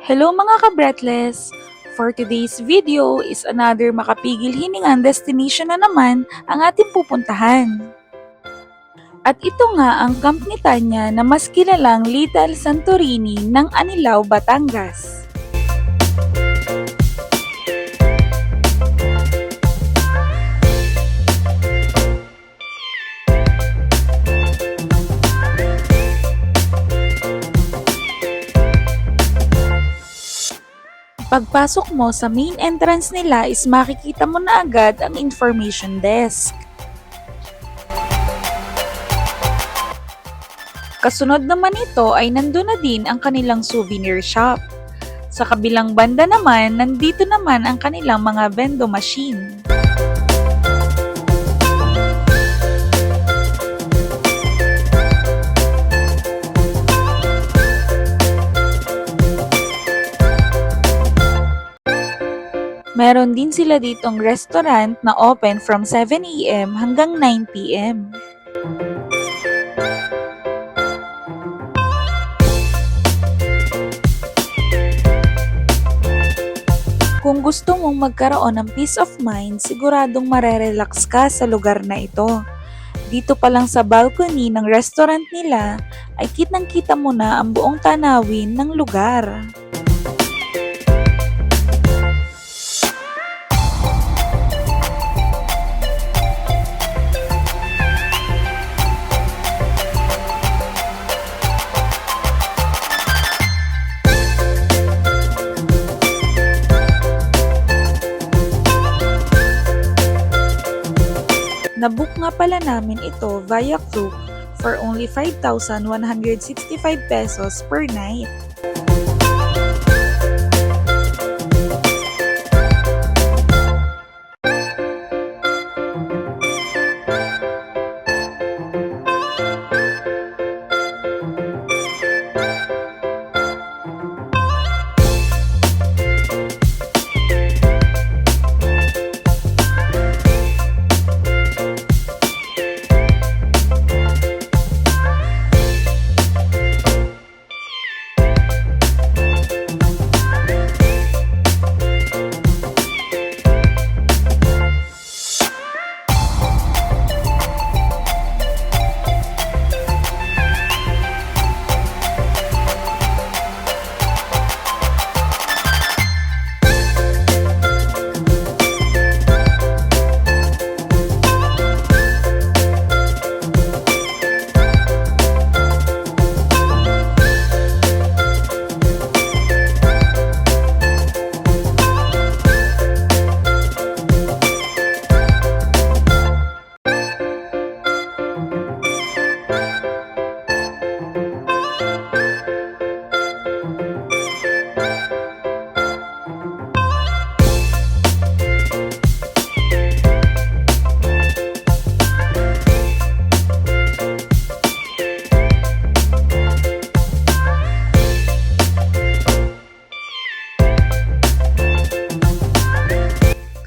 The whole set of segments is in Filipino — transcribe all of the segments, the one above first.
Hello mga ka-breathless! For today's video is another makapigil hiningang destination na naman ang ating pupuntahan. At ito nga ang Camp ni Tanya na mas kilalang Little Santorini ng Anilao, Batangas. Pagpasok mo sa main entrance nila is makikita mo na agad ang information desk. Kasunod naman ito ay nandun na din ang kanilang souvenir shop. Sa kabilang banda naman, nandito naman ang kanilang mga vendo machine. Meron din sila ditong restaurant na open from 7 AM hanggang 9 PM. Kung gusto mong magkaroon ng peace of mind, siguradong marerelax ka sa lugar na ito. Dito pa lang sa balcony ng restaurant nila ay kitang-kita mo na ang buong tanawin ng lugar. Nabook nga pala namin ito via Klook for only 5,165 pesos per night.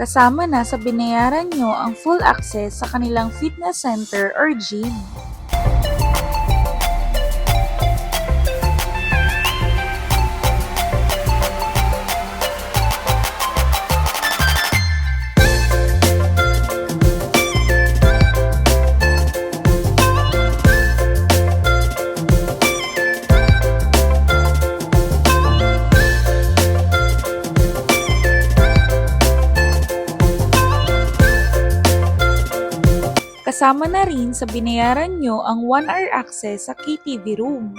Kasama na sa binayaran nyo ang full access sa kanilang fitness center or gym. Kasama na rin sa binayaran nyo ang 1-hour access sa KTV room.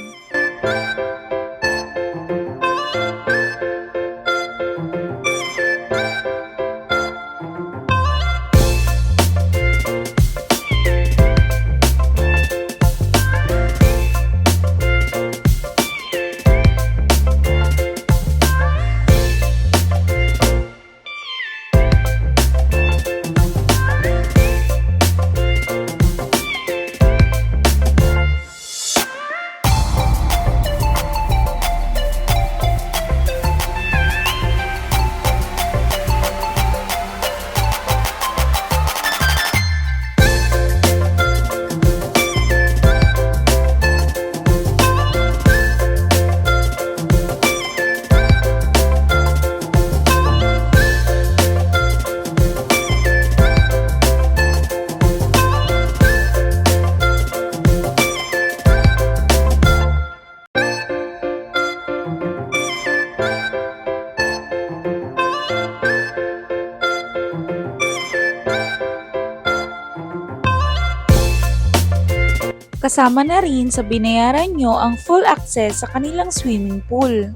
Kasama na rin sa binayaran nyo ang full access sa kanilang swimming pool.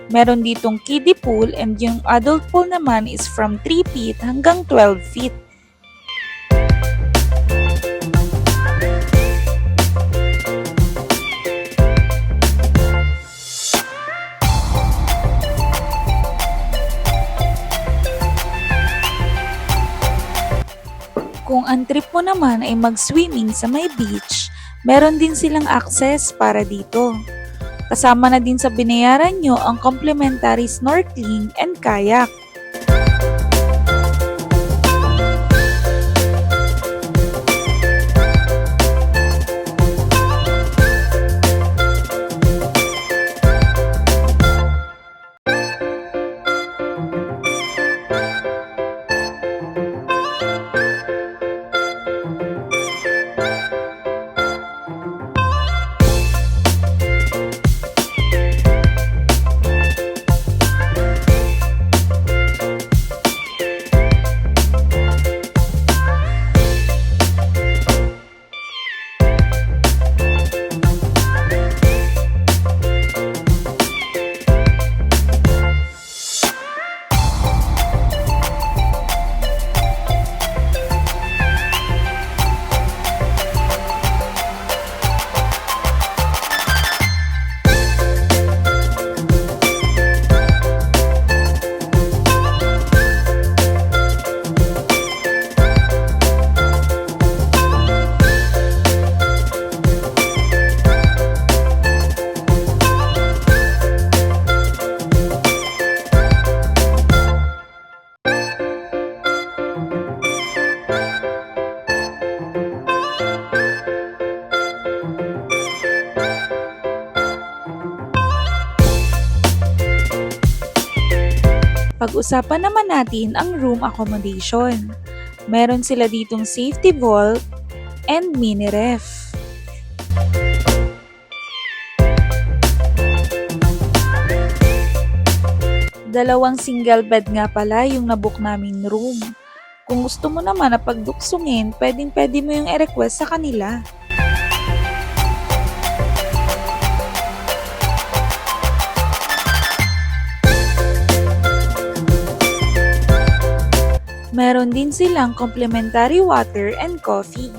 Meron ditong kiddie pool and yung adult pool naman is from 3 feet hanggang 12 feet. Kung ang trip mo naman ay mag-swimming sa may beach, meron din silang access para dito. Kasama na din sa binayaran nyo ang complimentary snorkeling and kayak. Pag-usapan naman natin ang room accommodation. Meron sila ditong safety vault and mini ref. Dalawang single bed nga pala yung nabook naming room. Kung gusto mo naman na pagduksungin, pwedeng-pwede mo yung i-request sa kanila. Meron din silang complimentary water and coffee.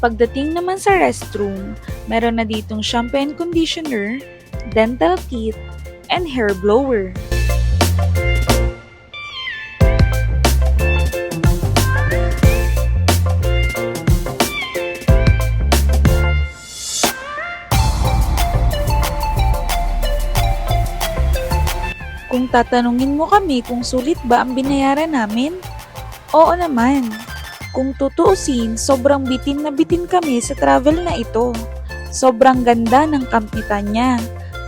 Pagdating naman sa restroom, meron na ditong shampoo and conditioner, dental kit, and hair blower. Kung tatanungin mo kami kung sulit ba ang binayaran namin, oo naman. Kung tutuusin, sobrang bitin na bitin kami sa travel na ito. Sobrang ganda ng Camp Titania.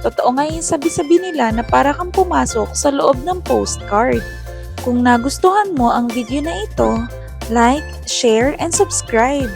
Totoo nga yung sabi-sabi nila na para kang pumasok sa loob ng postcard. Kung nagustuhan mo ang video na ito, like, share, and subscribe.